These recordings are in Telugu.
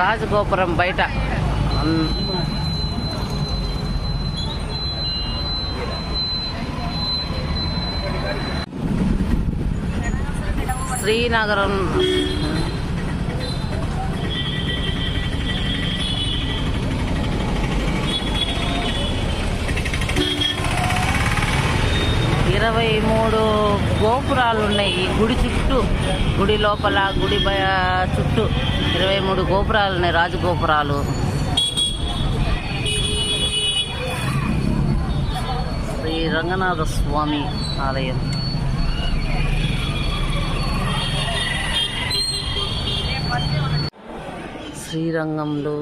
రాజగోపురం బయట శ్రీనగరం ఇరవై 23 గోపురాలు ఉన్నాయి ఈ గుడి చుట్టూ. గుడి లోపల గుడి చుట్టూ 23 గోపురాలు ఉన్నాయి, రాజగోపురాలు. శ్రీ రంగనాథ స్వామి ఆలయం. శ్రీరంగంలో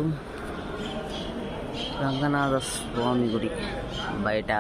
రంగనాథ స్వామి గుడి బయట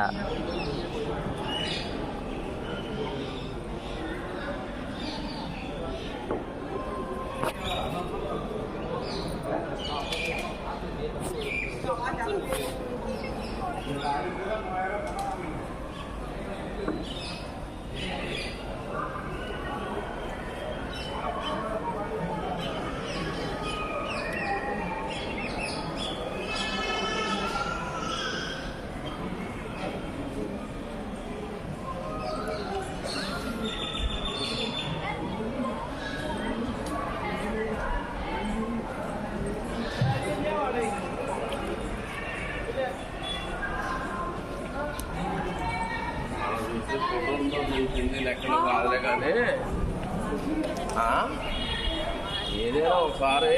లెక్కలు కాదులే కానీ ఏదైనా ఒకసారి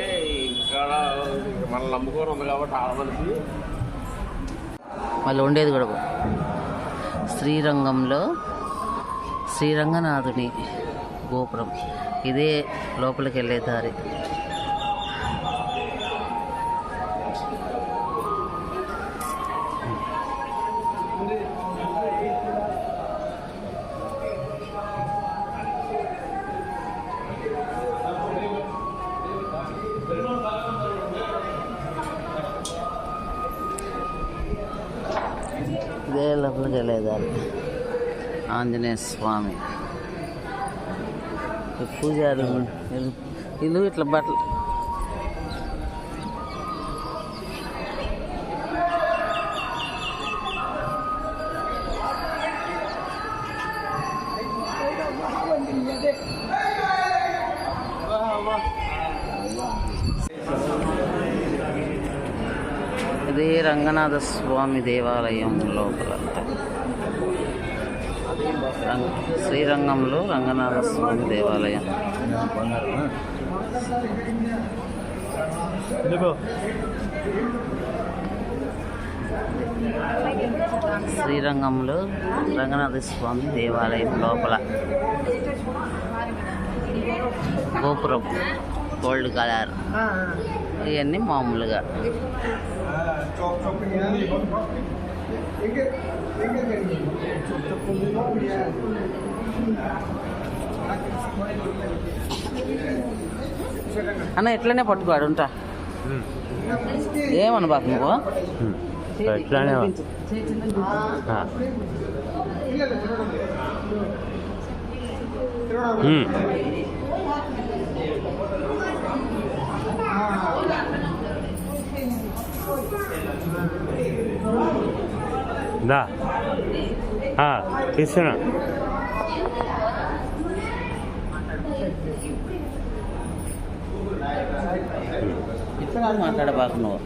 ఇక్కడ మనం నమ్ముకొని ఉంది కాబట్టి ఆడమనిసి వాళ్ళు ఉండేది కూడా శ్రీరంగంలో శ్రీరంగనాథుని గోపురం. ఇదే లోపలికి వెళ్ళే దారి. ఇదే లోపలికి వెళ్ళేదారు. ఆంజనేయ స్వామి పూజారి ఇల్లు ఇట్లా బట్టలు ఇది రంగనాథ స్వామి దేవాలయం లోపల. శ్రీరంగంలో రంగనాథ స్వామి దేవాలయం. శ్రీరంగంలో రంగనాథ స్వామి దేవాలయం లోపల గోపురం గోల్డ్ కలర్. ఇవన్నీ మామూలుగా అన్న ఎట్లనే పట్టుకోడు ఉంటా. ఏమన్నా బాకు నువ్వు ఎట్లానే దా తీసుకున్నా. ఇట్లా మాట్లాడబాకు నువ్వు.